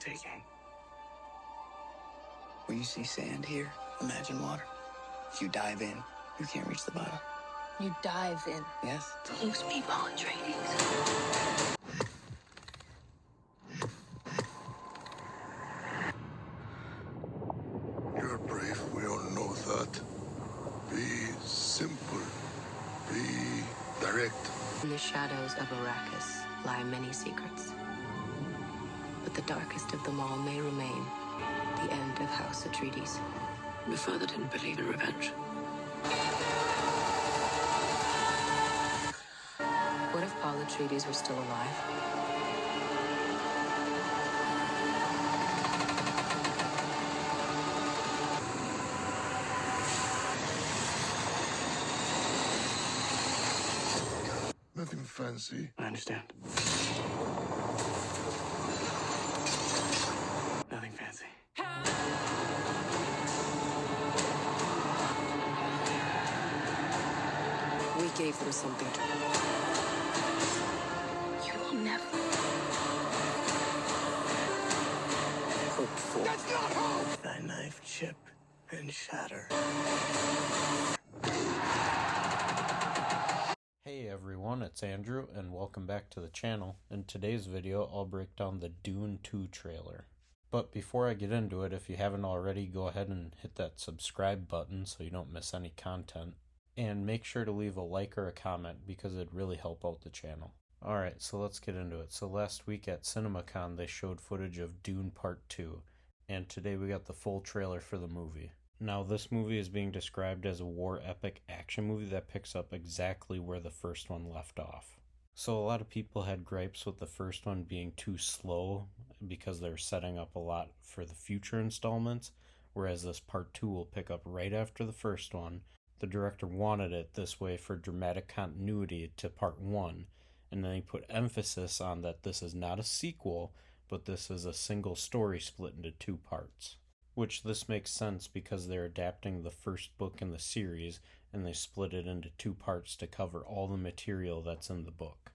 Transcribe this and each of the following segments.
breathtaking. When you see sand here, imagine water. If you dive in, you can't reach the bottom. You dive in. Yes. Those people, Atreides. You're brave, we all know that. Be simple. Be direct. In the shadows of Arrakis lie many secrets. But the darkest of them all may remain the end of House Atreides. Your father didn't believe in revenge. What if Paul Atreides were still alive? Nothing fancy. I understand. Nothing fancy. We gave them something to... You will never... hope for. That's not hope! Thy knife chip and shatter. Hey everyone, it's Andrew and welcome back to the channel. In today's video, I'll break down the Dune 2 trailer. But before I get into it, if you haven't already, go ahead and hit that subscribe button so you don't miss any content. And make sure to leave a like or a comment because it'd really help out the channel. Alright, so let's get into it. So last week at CinemaCon they showed footage of Dune Part 2. And today we got the full trailer for the movie. Now, this movie is being described as a war epic action movie that picks up exactly where the first one left off. So a lot of people had gripes with the first one being too slow because they're setting up a lot for the future installments, whereas this part 2 will pick up right after the first one. The director wanted it this way for dramatic continuity to part 1, and then he put emphasis on that this is not a sequel, but this is a single story split into 2 parts. Which this makes sense because they're adapting the first book in the series and they split it into 2 parts to cover all the material that's in the book.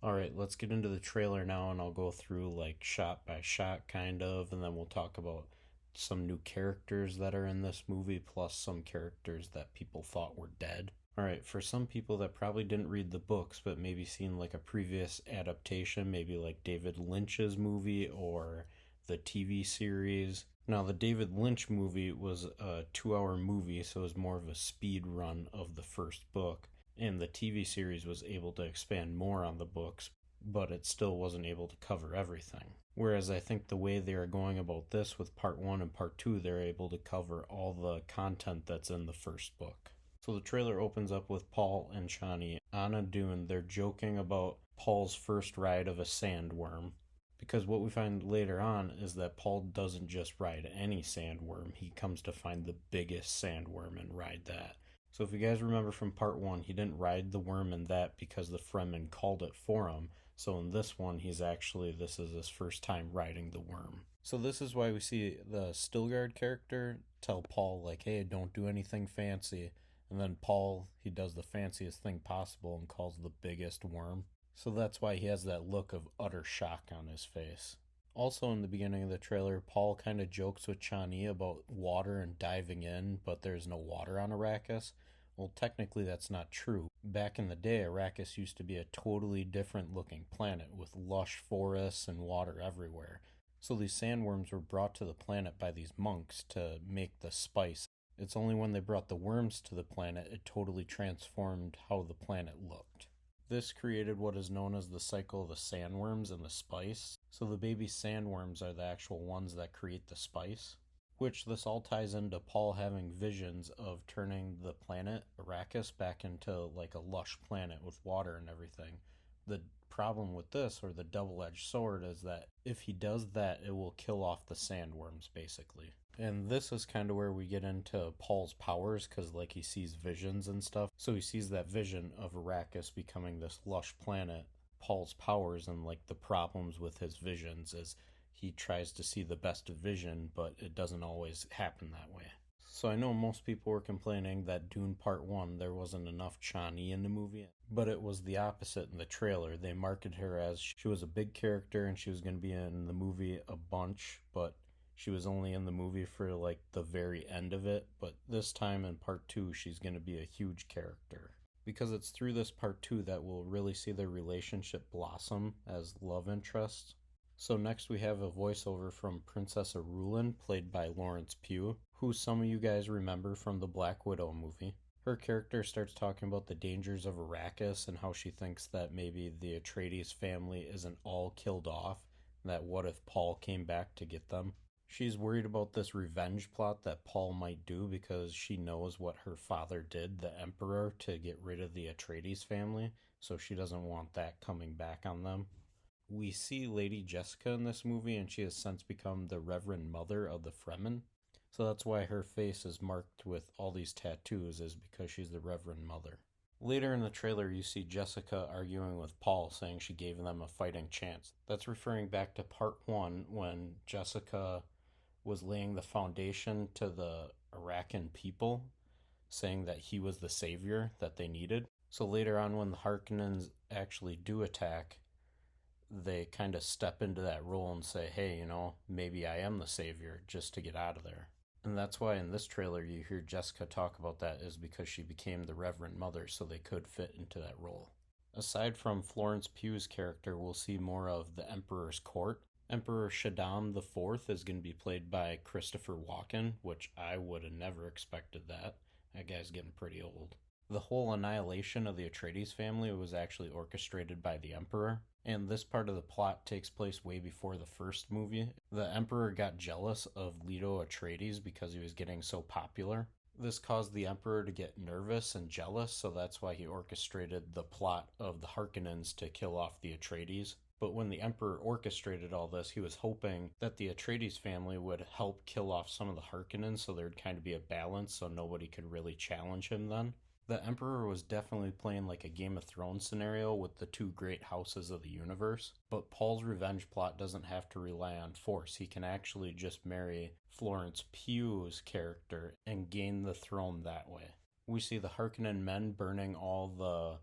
Alright, let's get into the trailer now and I'll go through like shot by shot kind of, and then we'll talk about some new characters that are in this movie plus some characters that people thought were dead. Alright, for some people that probably didn't read the books but maybe seen like a previous adaptation, maybe like David Lynch's movie or the TV series. Now, the David Lynch movie was a 2-hour movie, so it was more of a speed run of the first book, and the TV series was able to expand more on the books, but it still wasn't able to cover everything. Whereas I think the way they are going about this with part 1 and part 2, they're able to cover all the content that's in the first book. So the trailer opens up with Paul and Chani on a dune. They're joking about Paul's first ride of a sandworm. Because what we find later on is that Paul doesn't just ride any sandworm, he comes to find the biggest sandworm and ride that. So if you guys remember from part 1, he didn't ride the worm in that because the Fremen called it for him. So in this one, this is his first time riding the worm. So this is why we see the Stilgard character tell Paul like, hey, don't do anything fancy. And then Paul, he does the fanciest thing possible and calls the biggest worm. So that's why he has that look of utter shock on his face. Also in the beginning of the trailer, Paul kind of jokes with Chani about water and diving in, but there's no water on Arrakis. Well, technically that's not true. Back in the day, Arrakis used to be a totally different looking planet with lush forests and water everywhere. So these sandworms were brought to the planet by these monks to make the spice. It's only when they brought the worms to the planet it totally transformed how the planet looked. This created what is known as the cycle of the sandworms and the spice. So the baby sandworms are the actual ones that create the spice. Which this all ties into Paul having visions of turning the planet Arrakis back into like a lush planet with water and everything. The problem with this, or the double-edged sword, is that if he does that, it will kill off the sandworms basically. And this is kind of where we get into Paul's powers, because like he sees visions and stuff. So he sees that vision of Arrakis becoming this lush planet. Paul's powers and like the problems with his visions is he tries to see the best of vision, but it doesn't always happen that way. So I know most people were complaining that Dune Part 1, there wasn't enough Chani in the movie, but it was the opposite in the trailer. They marketed her as she was a big character and she was going to be in the movie a bunch, but she was only in the movie for like the very end of it. But this time in Part 2, she's going to be a huge character. Because it's through this Part 2 that we'll really see their relationship blossom as love interests. So next we have a voiceover from Princess Arulin, played by Lawrence Pugh, who some of you guys remember from the Black Widow movie. Her character starts talking about the dangers of Arrakis and how she thinks that maybe the Atreides family isn't all killed off, and that what if Paul came back to get them. She's worried about this revenge plot that Paul might do because she knows what her father did, the Emperor, to get rid of the Atreides family, so she doesn't want that coming back on them. We see Lady Jessica in this movie, and she has since become the Reverend Mother of the Fremen. So that's why her face is marked with all these tattoos, is because she's the Reverend Mother. Later in the trailer, you see Jessica arguing with Paul, saying she gave them a fighting chance. That's referring back to Part 1, when Jessica was laying the foundation to the Arakan people, saying that he was the savior that they needed. So later on, when the Harkonnens actually do attack, they kind of step into that role and say, hey, maybe I am the savior, just to get out of there. And that's why in this trailer you hear Jessica talk about that, is because she became the Reverend Mother, so they could fit into that role. Aside from Florence Pugh's character, we'll see more of the Emperor's court. Emperor Shaddam IV is going to be played by Christopher Walken, which I would have never expected that. That guy's getting pretty old. The whole annihilation of the Atreides family was actually orchestrated by the Emperor, and this part of the plot takes place way before the first movie. The Emperor got jealous of Leto Atreides because he was getting so popular. This caused the Emperor to get nervous and jealous, so that's why he orchestrated the plot of the Harkonnens to kill off the Atreides. But when the Emperor orchestrated all this, he was hoping that the Atreides family would help kill off some of the Harkonnens, so there'd kind of be a balance, so nobody could really challenge him then. The Emperor was definitely playing like a Game of Thrones scenario with the two great houses of the universe, but Paul's revenge plot doesn't have to rely on force. He can actually just marry Florence Pugh's character and gain the throne that way. We see the Harkonnen men burning all the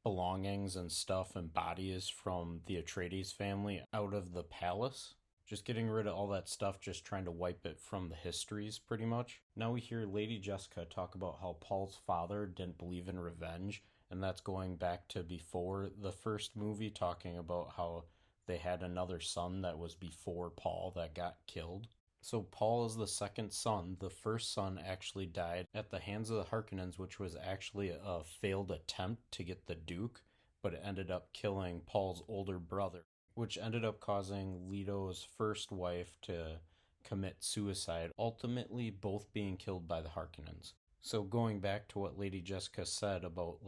belongings and stuff and bodies from the Atreides family out of the palace. Just getting rid of all that stuff, just trying to wipe it from the histories, pretty much. Now we hear Lady Jessica talk about how Paul's father didn't believe in revenge, and that's going back to before the first movie, talking about how they had another son that was before Paul that got killed. So Paul is the second son. The first son actually died at the hands of the Harkonnens, which was actually a failed attempt to get the Duke, but it ended up killing Paul's older brother, which ended up causing Leto's first wife to commit suicide, ultimately both being killed by the Harkonnens. So going back to what Lady Jessica said about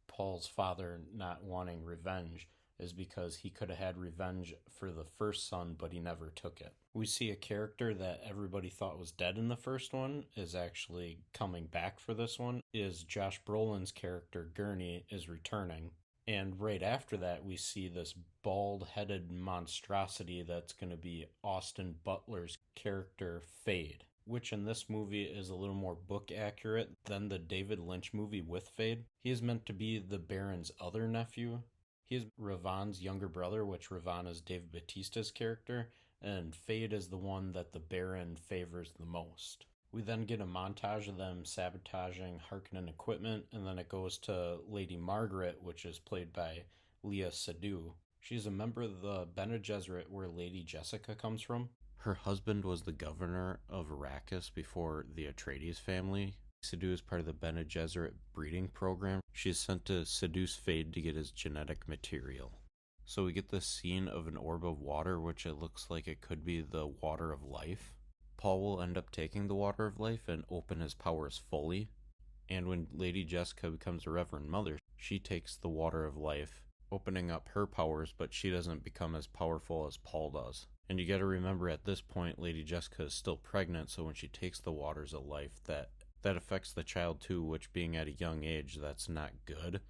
Paul's father not wanting revenge, is because he could have had revenge for the first son, but he never took it. We see a character that everybody thought was dead in the first one is actually coming back for this one, is Josh Brolin's character Gurney is returning. And right after that, we see this bald-headed monstrosity that's going to be Austin Butler's character, Feyd, which in this movie is a little more book accurate than the David Lynch movie with Feyd. He is meant to be the Baron's other nephew. He is Ravan's younger brother, which Ravan is Dave Bautista's character, and Feyd is the one that the Baron favors the most. We then get a montage of them sabotaging Harkonnen equipment, and then it goes to Lady Margaret, which is played by Léa Seydoux. She's a member of the Bene Gesserit, where Lady Jessica comes from. Her husband was the governor of Arrakis before the Atreides family. Seydoux is part of the Bene Gesserit breeding program. She is sent to seduce Feyd to get his genetic material. So we get this scene of an orb of water, which it looks like it could be the water of life. Paul will end up taking the water of life and open his powers fully. And when Lady Jessica becomes a Reverend Mother, she takes the water of life, opening up her powers, but she doesn't become as powerful as Paul does. And you gotta remember, at this point, Lady Jessica is still pregnant, so when she takes the waters of life, that affects the child too, which being at a young age, that's not good.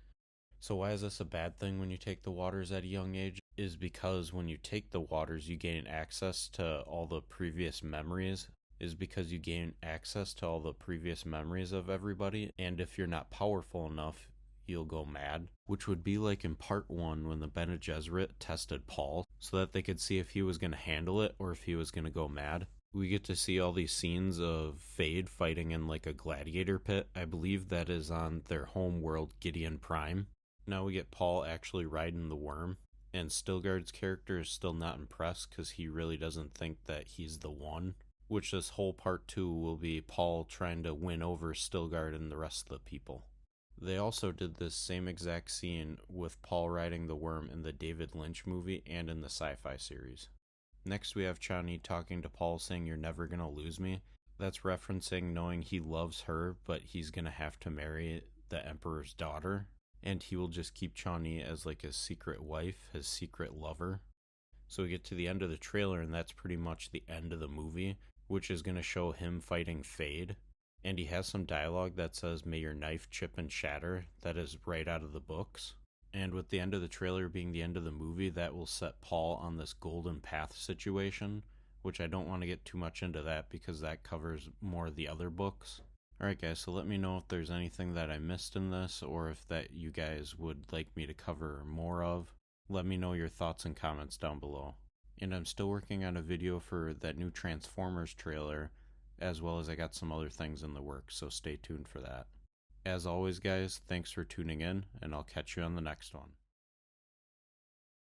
So why is this a bad thing when you take the waters at a young age? Is because when you take the waters, you gain access to all the previous memories, is because you gain access to all the previous memories of everybody, and if you're not powerful enough, you'll go mad, which would be like in part 1 when the Bene Gesserit tested Paul so that they could see if he was going to handle it or if he was going to go mad. We get to see all these scenes of Feyd fighting in like a gladiator pit. I believe that is on their home world, Gideon Prime. Now we get Paul actually riding the worm, and Stilgar's character is still not impressed because he really doesn't think that he's the one, which this whole part 2 will be Paul trying to win over Stilgar and the rest of the people. They also did this same exact scene with Paul riding the worm in the David Lynch movie and in the sci-fi series. Next we have Chani talking to Paul saying, "You're never gonna lose me." That's referencing knowing he loves her, but he's gonna have to marry the Emperor's daughter, and he will just keep Chani as like his secret wife, his secret lover. So we get to the end of the trailer, and that's pretty much the end of the movie, which is going to show him fighting Feyd. And he has some dialogue that says, "May your knife chip and shatter." That is right out of the books. And with the end of the trailer being the end of the movie, that will set Paul on this golden path situation, which I don't want to get too much into that because that covers more of the other books. Alright guys, so let me know if there's anything that I missed in this, or if that you guys would like me to cover more of. Let me know your thoughts and comments down below. And I'm still working on a video for that new Transformers trailer, as well as I got some other things in the works, so stay tuned for that. As always guys, thanks for tuning in, and I'll catch you on the next one.